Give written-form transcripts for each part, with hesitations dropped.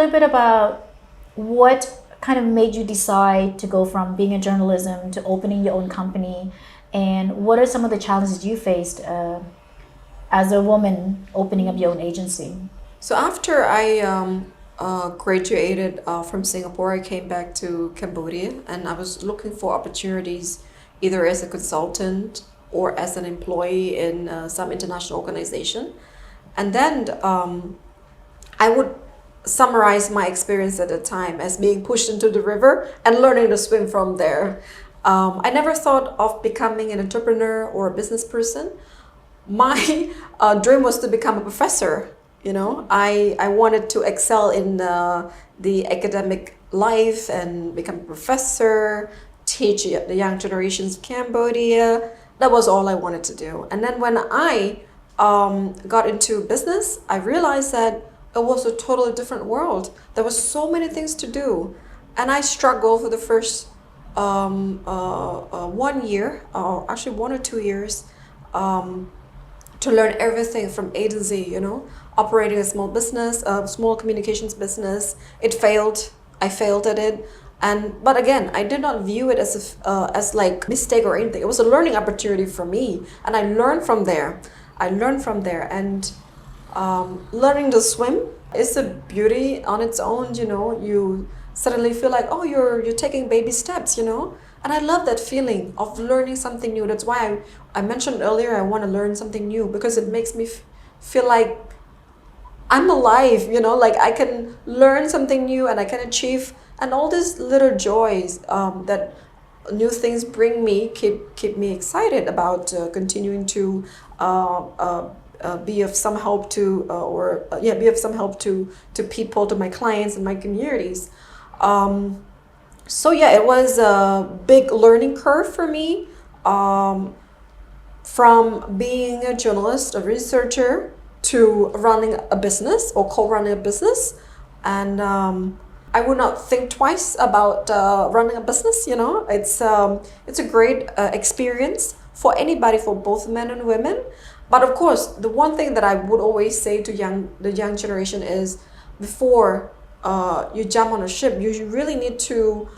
little bit about what kind of made you decide to go from being a journalism to opening your own company, and what are some of the challenges you faced as a woman opening up your own agency? So after I graduated from Singapore, I came back to Cambodia, and I was looking for opportunities either as a consultant or as an employee in some international organization. And then I would summarize my experience at the time as being pushed into the river and learning to swim from there. I never thought of becoming an entrepreneur or a business person. My dream was to become a professor. I wanted to excel in the academic life and become a professor, teach the young generations of Cambodia. That was all I wanted to do. And then when I got into business, I realized that it was a totally different world. There was so many things to do. And I struggled for the first 1 year, or actually 1 or 2 years, to learn everything from A to Z, operating a small business, a small communications business. It failed. I failed at it. But again, I did not view it as like mistake or anything. It was a learning opportunity for me. And I learned from there. And learning to swim is a beauty on its own. You suddenly feel like, oh, you're taking baby steps, and I love that feeling of learning something new. That's why I mentioned earlier I want to learn something new, because it makes me feel like I'm alive, like I can learn something new and I can achieve, and all these little joys that new things bring me keep me excited about continuing to be of some help to people, to my clients and my communities. So yeah, it was a big learning curve for me, from being a journalist, a researcher, to running a business or co-running a business. And I would not think twice about running a business. It's a great experience for anybody, for both men and women. But of course, the one thing that I would always say to the young generation is, before you jump on a ship, you really need to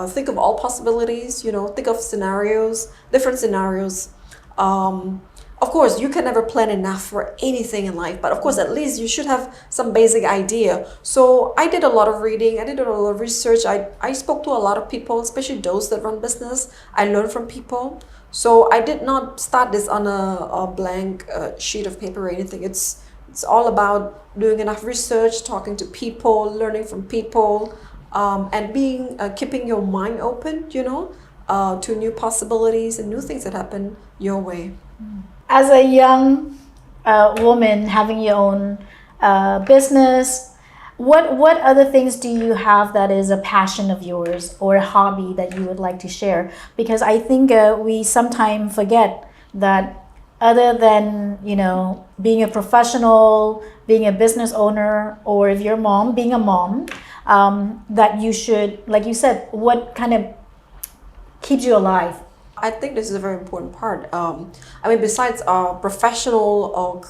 think of all possibilities. Think of different scenarios. Of course, you can never plan enough for anything in life, but of course, at least you should have some basic idea. So I did a lot of reading, I did a lot of research, I spoke to a lot of people, especially those that run business. I learned from people. So I did not start this on a blank sheet of paper or anything. It's all about doing enough research, talking to people, learning from people, and keeping your mind open, to new possibilities and new things that happen your way. As a young woman having your own business, what other things do you have that is a passion of yours or a hobby that you would like to share? Because I think we sometimes forget that other than being a professional, being a business owner, or if you're a mom, being a mom, that you should, like you said, what kind of keeps you alive? I think this is a very important part. Besides our professional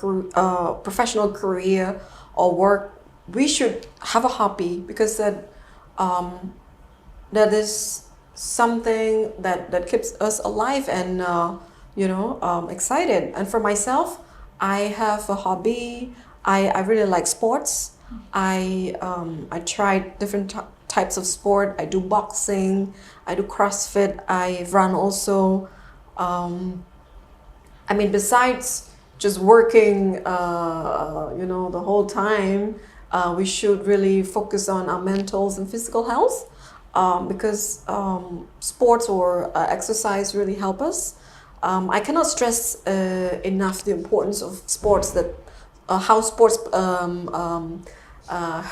career or work, we should have a hobby, because that is something that keeps us alive and excited. And for myself, I have a hobby. I really like sports. I tried different types of sport. I do boxing, I do CrossFit, I run also. Besides just working, the whole time, we should really focus on our mental and physical health, because sports or exercise really help us. I cannot stress enough the importance of sports, that how sports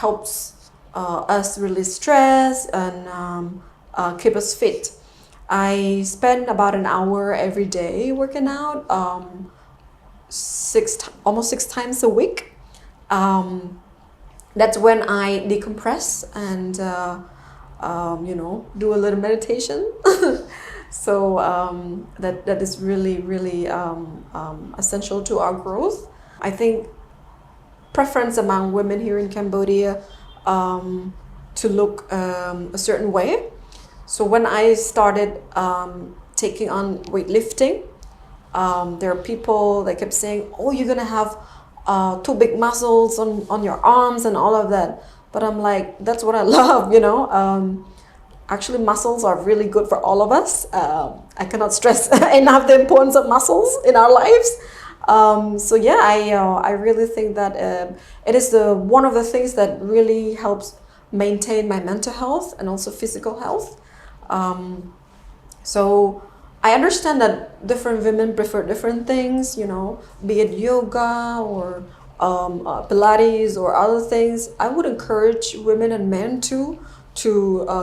helps us release stress and keep us fit. I spend about an hour every day working out, almost 6 times a week. That's when I decompress and do a little meditation. So that is really essential to our growth. I think preference among women here in Cambodia to look a certain way. So when I started taking on weightlifting, there are people that kept saying, "Oh, you're gonna have too big muscles on your arms and all of that." But I'm like, that's what I love, you know. Actually, muscles are really good for all of us. I cannot stress enough the importance of muscles in our lives. So yeah, I really think that it is one of the things that really helps maintain my mental health and also physical health. So I understand that different women prefer different things, you know, be it yoga or Pilates or other things. I would encourage women and men to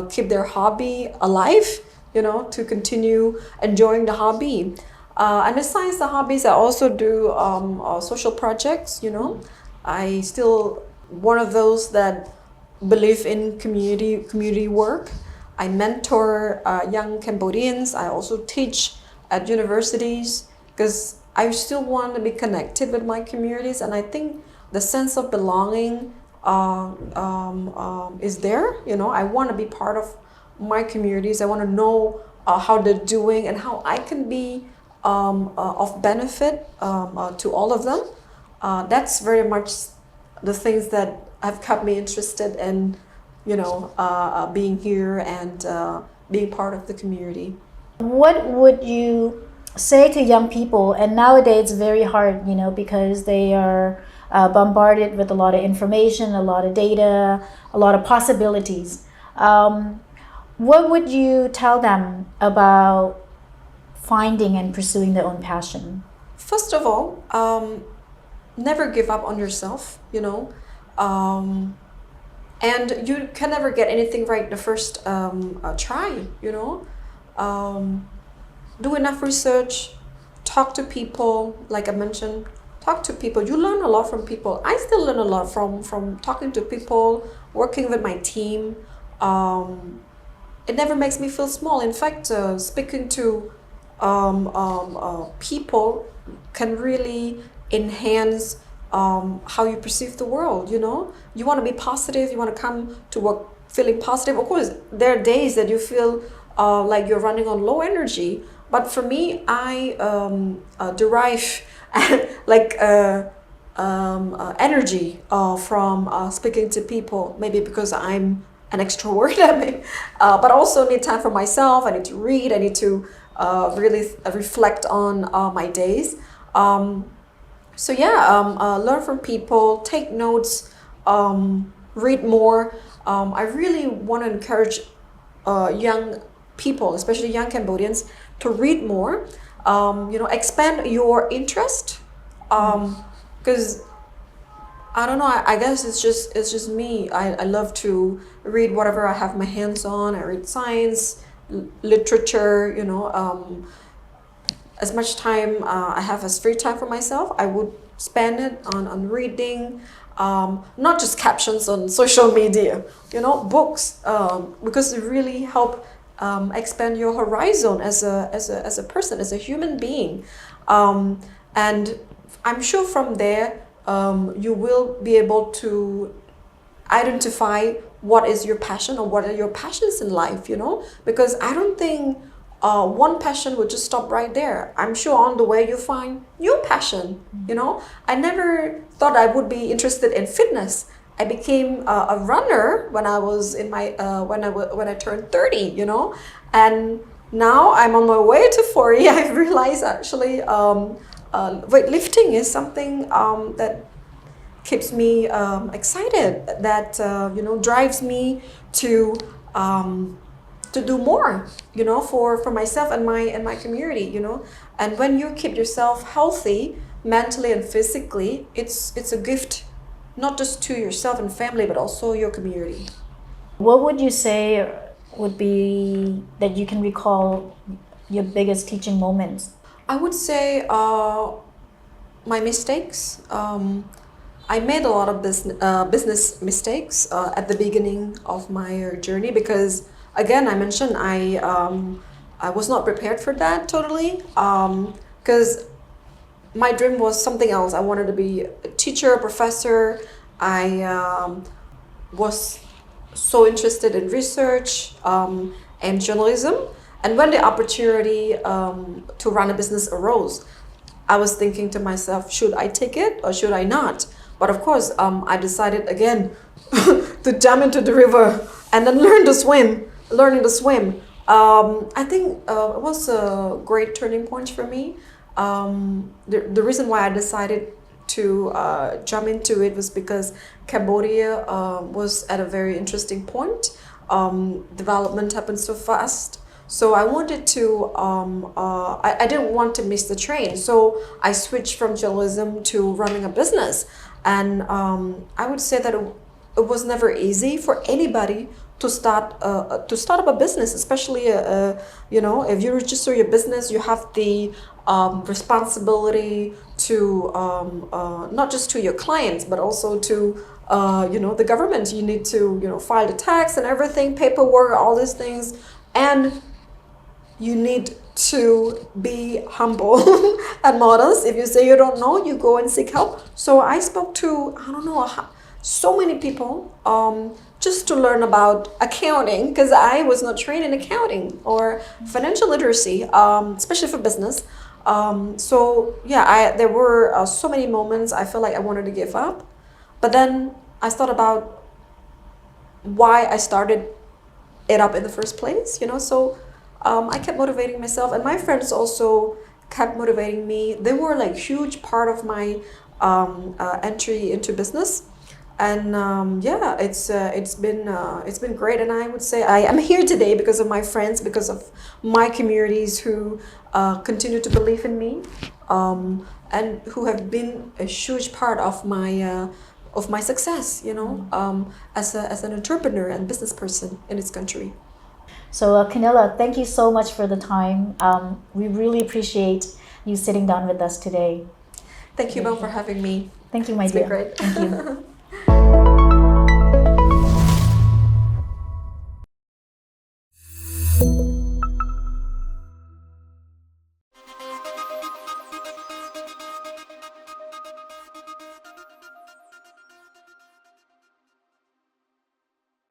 keep their hobby alive, you know, to continue enjoying the hobby. And besides the hobbies, I also do social projects, you know. I still one of those that believe in community work. I mentor young Cambodians. I also teach at universities because I still want to be connected with my communities, and I think the sense of belonging is there. You know, I want to be part of my communities. I want to know how they're doing and how I can be of benefit to all of them. That's very much the things that have kept me interested in, you know, being here and being part of the community. What would you say to young people? And nowadays, it's very hard, you know, because they are bombarded with a lot of information, a lot of data, a lot of possibilities. What would you tell them about finding and pursuing their own passion? First of all, never give up on yourself, you know. And you can never get anything right the first try, you know. Do enough research, talk to people, like I mentioned, talk to people. You learn a lot from people. I still learn a lot from talking to people, working with my team. It never makes me feel small. In fact, speaking to people can really enhance how you perceive the world, you know. You want to be positive, you want to come to work feeling positive. Of course, there are days that you feel like you're running on low energy, but for me, I derive like energy from speaking to people, maybe because I'm an extrovert, but also need time for myself. I need to read, I need to really reflect on my days. So yeah, learn from people, take notes, read more. I really want to encourage young people, especially young Cambodians, to read more. You know, expand your interest. Because I don't know. I guess it's just me. I love to read whatever I have my hands on. I read science, literature. You know. As much time I have as free time for myself, I would spend it on reading, not just captions on social media, you know, books, because it really help expand your horizon as a person, as a human being. And I'm sure from there, you will be able to identify what is your passion or what are your passions in life, you know, because I don't think one passion would just stop right there. I'm sure on the way you find new passion. You know, I never thought I would be interested in fitness. I became a runner when I was in my when I turned 30. You know, and now I'm on my way to 40. I realized actually weightlifting is something that keeps me excited. That you know, drives me to do more, you know, for myself and my community, you know. And when you keep yourself healthy mentally and physically, it's a gift, not just to yourself and family, but also your community. What would you say would be that you can recall your biggest teaching moments? I would say my mistakes. I made a lot of business mistakes at the beginning of my journey because, again, I mentioned I was not prepared for that totally, because my dream was something else. I wanted to be a teacher, a professor. I was so interested in research and journalism. And when the opportunity to run a business arose, I was thinking to myself, should I take it or should I not? But of course, I decided again to jump into the river and then learning to swim. I think it was a great turning point for me. The reason why I decided to jump into it was because Cambodia was at a very interesting point. Development happened so fast. So I wanted to, I didn't want to miss the train. So I switched from journalism to running a business. And I would say that it was never easy for anybody to start up a business, especially if you register your business, you have the responsibility to not just to your clients but also to the government. You need to file the tax and everything, paperwork, all these things, and you need to be humble and modest. If you say you don't know, you go and seek help. So I spoke to, I don't know, so many people just to learn about accounting, because I was not trained in accounting or financial literacy, especially for business. There were so many moments I felt like I wanted to give up. But then I thought about why I started it up in the first place, so I kept motivating myself, and my friends also kept motivating me. They were like huge part of my entry into business. And it's been great, and I would say I am here today because of my friends, because of my communities who continue to believe in me, and who have been a huge part of my success, as an entrepreneur and business person in this country. So, Kounila, thank you so much for the time. We really appreciate you sitting down with us today. Thank you, Mel, for having me. Thank you, my It's dear. been great. Thank you.